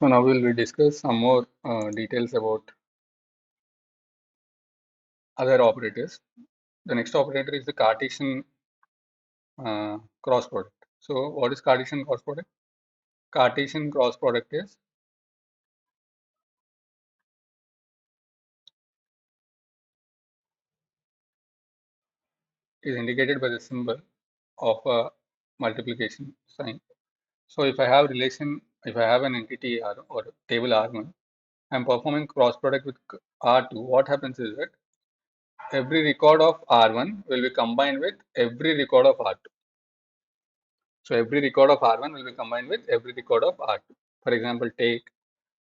So now we will discuss some more details about other operators. The next operator is the Cartesian cross product. So what is Cartesian cross product? Cartesian cross product is indicated by the symbol of a multiplication sign. So if I have if I have an entity R or table R1, I'm performing cross product with R2. What happens is that every record of R1 will be combined with every record of R2. So every record of R1 will be combined with every record of R2. For example, take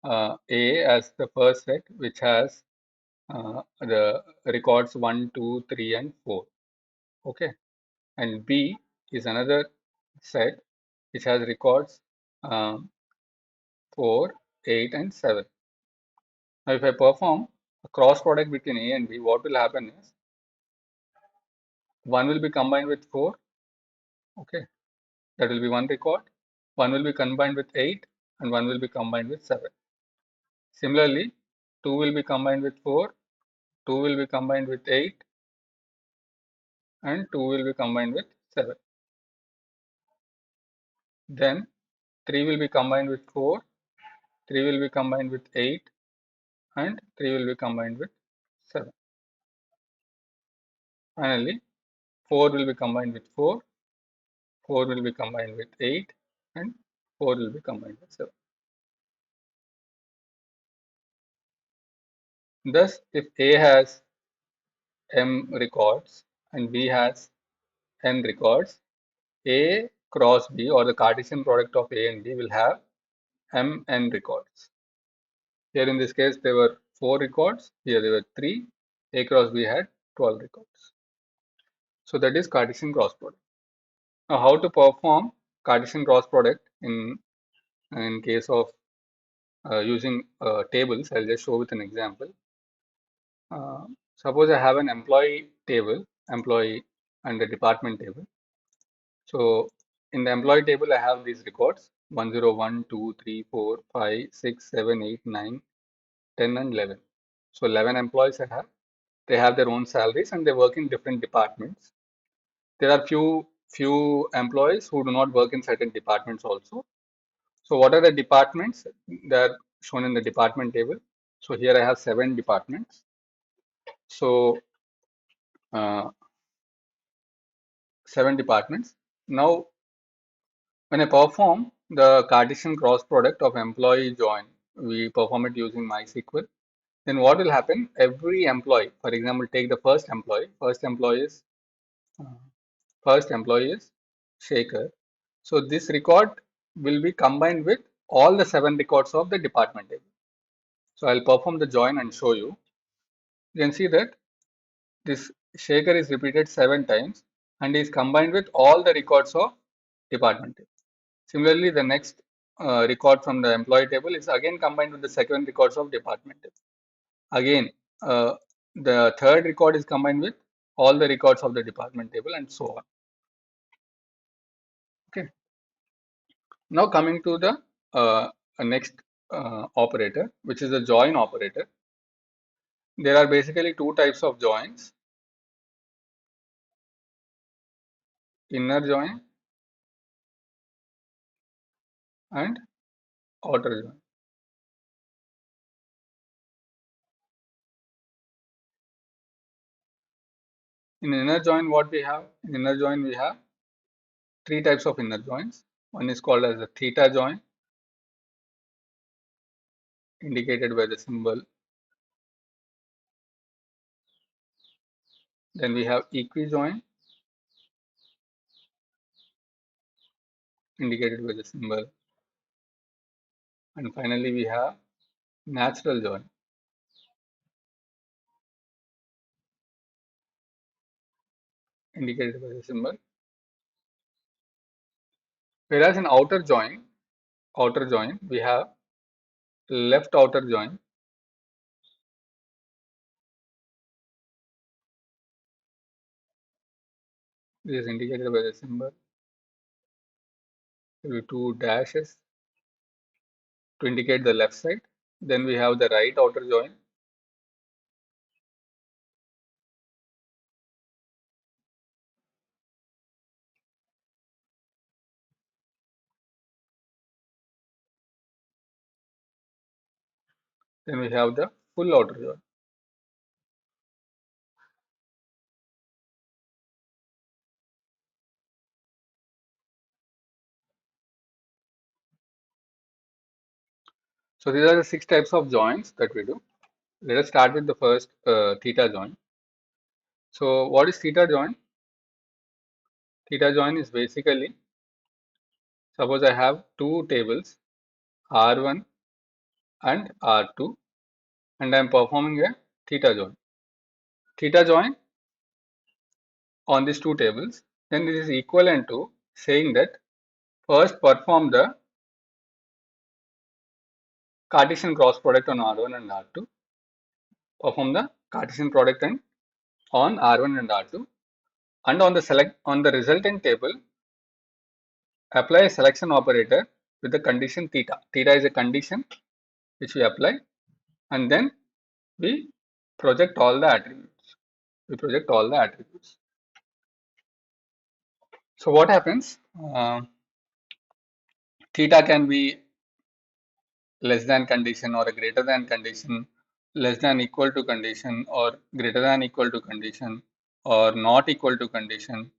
A as the first set, which has the records 1, 2, 3, and 4. Okay. And B is another set which has records 4, 8, and 7. Now, if I perform a cross product between A and B, what will happen is 1 will be combined with 4. Okay. That will be one record. 1 will be combined with 8, and 1 will be combined with 7. Similarly, 2 will be combined with 4, 2 will be combined with 8, and 2 will be combined with 7. Then 3 will be combined with 4, 3 will be combined with 8, and 3 will be combined with 7. Finally, 4 will be combined with 4, 4 will be combined with 8, and 4 will be combined with 7. Thus, if A has m records and B has n records, A cross B, or the Cartesian product of A and B, will have mn records. Here in this case, there were 4 records. Here there were 3. A cross B had 12 records. So that is Cartesian cross product. Now, how to perform Cartesian cross product in case of using tables? I'll just show with an example. Suppose I have an employee table, employee and a department table. So in the employee table, I have these records 101, 2, 3, 4, 5, 6, 7, 8, 9, 10, and 11. So 11 employees I have. They have their own salaries and they work in different departments. There are few employees who do not work in certain departments also. So what are the departments? They are shown in the department table. So here I have 7 departments. So 7 departments. Now when I perform the Cartesian cross product of employee join, we perform it using MySQL. Then what will happen? Every employee, for example, take the first employee. Uh, First employee is Shaker. So this record will be combined with all the 7 records of the department table. So I'll perform the join and show you. You can see that this Shaker is repeated 7 times and is combined with all the records of department table. Similarly, the next record from the employee table is again combined with the second records of department table. Again, the third record is combined with all the records of the department table, and so on. Okay. Now coming to the next operator, which is the join operator. There are basically 2 types of joins: inner join and outer join. In inner join, what we have? In inner join, we have 3 types of inner joins. One is called as the theta join, indicated by the symbol. Then we have equijoin, indicated by the symbol. And finally, we have natural join, indicated by the symbol. Whereas in outer join, we have left outer join, which is indicated by the symbol. There will be 2 dashes, to indicate the left side. Then we have the right outer join. Then we have the full outer join. So these are the 6 types of joins that we do. Let us start with the first theta join. So what is theta join? Theta join is basically, suppose I have two tables, R1 and R2, and I am performing a theta join. Theta join on these two tables, then it is equivalent to saying that first perform the Cartesian cross product on R1 and R2, perform the Cartesian product and on R1 and R2, and on the resultant table, apply a selection operator with the condition theta. Theta is a condition which we apply, and then we project all the attributes. We project all the attributes. So what happens? Theta can be less than condition or a greater than condition, less than equal to condition or greater than equal to condition or not equal to condition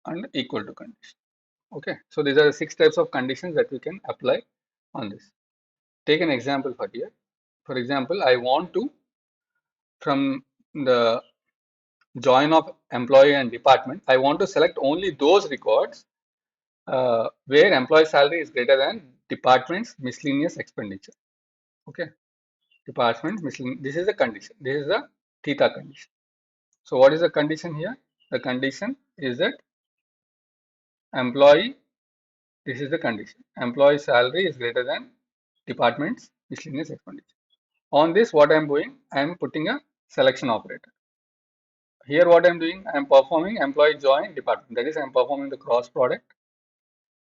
and equal to condition. Okay, so these are the 6 types of conditions that we can apply on this. Take an example for here. For example, I want to, from the join of employee and department, I want to select only those records where employee salary is greater than department's miscellaneous expenditure. Okay, department miscellaneous. This is the condition. This is the theta condition. So what is the condition here? The condition is that employee, this is the condition. Employee salary is greater than department's miscellaneous expenditure. On this, what I am doing, I am putting a selection operator. Here what I am doing, I am performing employee join department. That is, I am performing the cross product.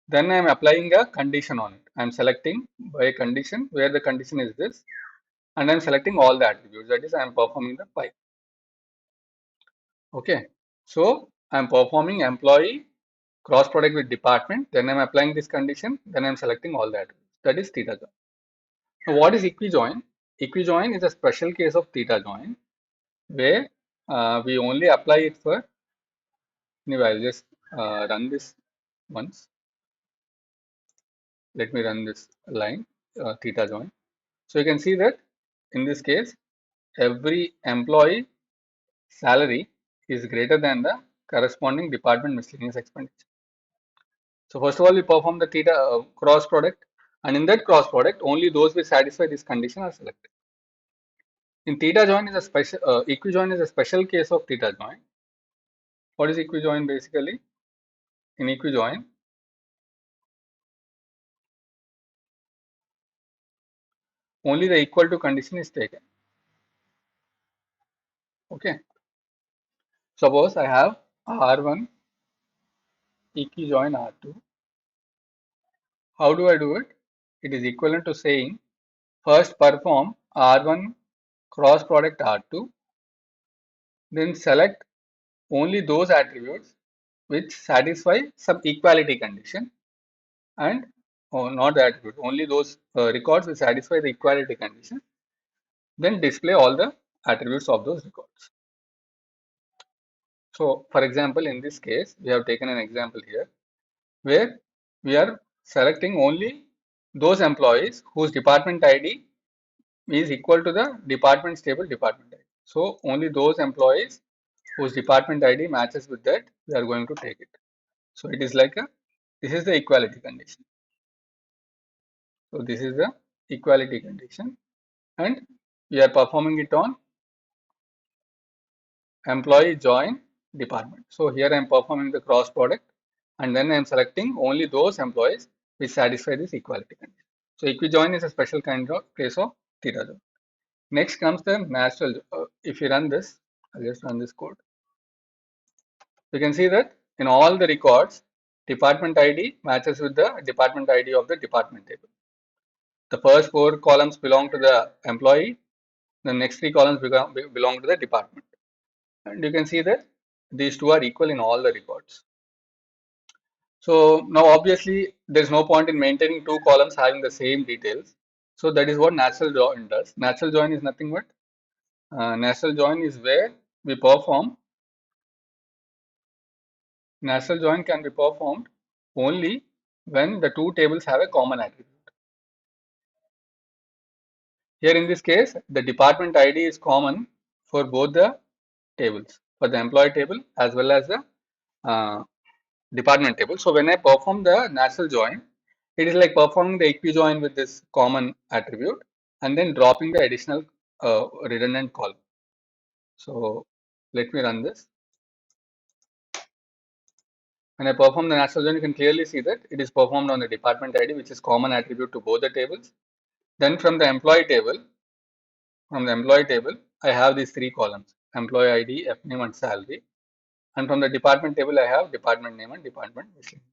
Then I am applying a condition on it. I am selecting by a condition where the condition is this, and I am selecting all the attributes. That is, I am performing the pi. Okay, so I am performing employee cross product with department. Then I am applying this condition. Then I am selecting all the attributes. That is theta join. Now, what is equijoin? Equijoin is a special case of theta join where we only apply it for. Anyway, I'll just run this once. Let me run this line, theta join. So you can see that in this case, every employee salary is greater than the corresponding department miscellaneous expenditure. So first of all, we perform the theta cross product, and in that cross product, only those which satisfy this condition are selected. In theta join is a special, equijoin is a special case of theta join. What is equijoin basically? In equijoin, only the equal to condition is taken. Okay. Suppose I have R1 equijoin R2. How do I do it? It is equivalent to saying first perform R1 cross product R2, then select only those attributes which satisfy some equality condition, and not the attribute, only those records which satisfy the equality condition, then display all the attributes of those records. So for example, in this case, we have taken an example here where we are selecting only those employees whose department ID is equal to the department's table department ID. So only those employees whose department ID matches with that, we are going to take it. So it is like this is the equality condition. So this is the equality condition, and we are performing it on employee join department. So here I am performing the cross product, and then I am selecting only those employees which satisfy this equality condition. So equijoin is a special kind of case of theta join. Next comes the natural. If you run this, I'll just run this code. You can see that in all the records, department ID matches with the department ID of the department table. The first four columns belong to the employee, the next three columns belong to the department. And you can see that these two are equal in all the records. So now obviously there is no point in maintaining two columns having the same details. So that is what natural join does. Natural join is nothing but natural join is where we perform. Natural join can be performed only when the two tables have a common attribute. Here in this case, the department ID is common for both the tables, for the employee table as well as the uh, department table. So when I perform the natural join, it is like performing the equijoin with this common attribute and then dropping the additional redundant column. So let me run this. When I perform the natural join, you can clearly see that it is performed on the department ID, which is common attribute to both the tables. Then from the employee table, I have these three columns: employee ID, F name, and salary. And from the department table, I have department name and department miscellaneous.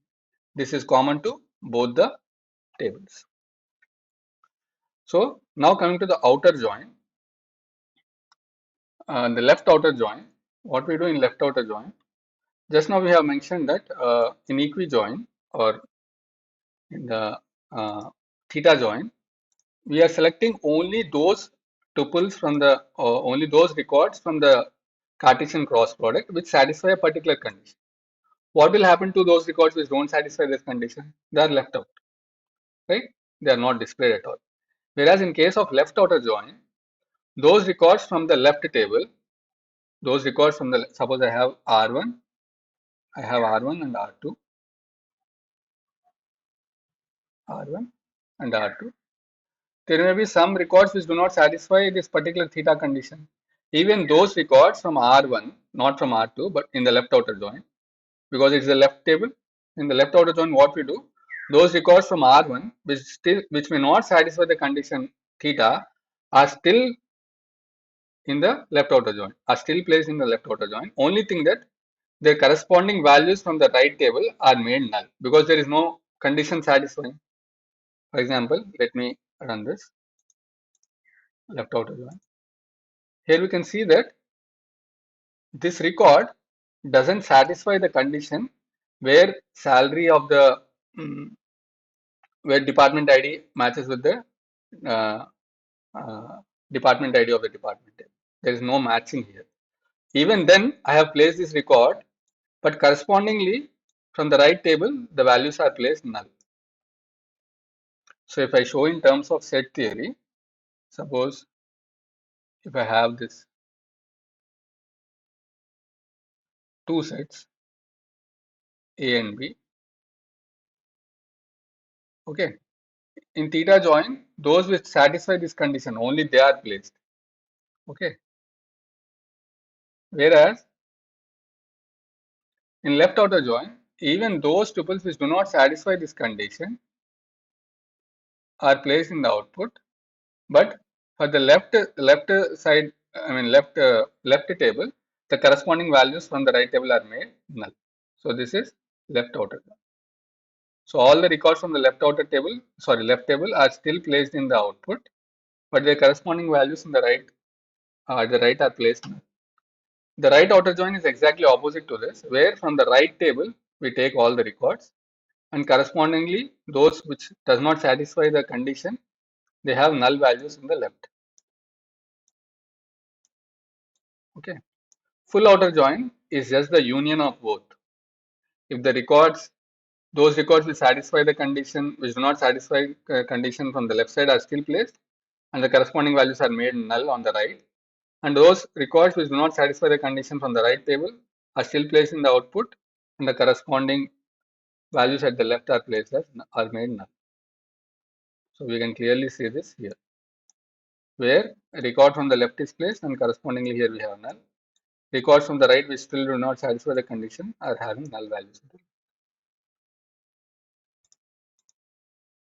This is common to both the tables. So now coming to the outer join, the left outer join. What we do in left outer join? Just now we have mentioned that in equijoin or in the theta join, we are selecting only those tuples from the only those records from the Cartesian cross product which satisfy a particular condition. What will happen to those records which don't satisfy this condition? They are left out, right? They are not displayed at all. Whereas in case of left outer join, those records from the left table, those records from the, suppose I have R1, and R2, R1 and R2. There may be some records which do not satisfy this particular theta condition. Even those records from R1, not from R2, but in the left outer join, because it's the left table. In the left outer join, what we do, those records from R1 which may not satisfy the condition theta are still in the left outer join, are still placed in the left outer join. Only thing that their corresponding values from the right table are made null because there is no condition satisfying. For example, let me run this left outer join. Here we can see that this record doesn't satisfy the condition where salary of the where department ID matches with the uh, uh, department ID of the department table. There is no matching here. Even then, I have placed this record, but correspondingly from the right table, the values are placed null. So if I show in terms of set theory, suppose if I have this two sets A and B, okay, in theta join, those which satisfy this condition only they are placed, okay. Whereas in left outer join, even those tuples which do not satisfy this condition are placed in the output, but for the left side, I mean left table, the corresponding values from the right table are made null. So this is left outer join. So all the records from the left table are still placed in the output, but their corresponding values in the right are placed null. The right outer join is exactly opposite to this, where from the right table we take all the records, and correspondingly those which does not satisfy the condition, they have null values in the left. Okay. Full outer join is just the union of both. If the records, those records which satisfy the condition, which do not satisfy condition from the left side are still placed, and the corresponding values are made null on the right. And those records which do not satisfy the condition from the right table are still placed in the output, and the corresponding values at the left are placed as are made null. So we can clearly see this here, where a record from the left is placed and correspondingly here we have null. Records from the right which still do not satisfy the condition are having null values.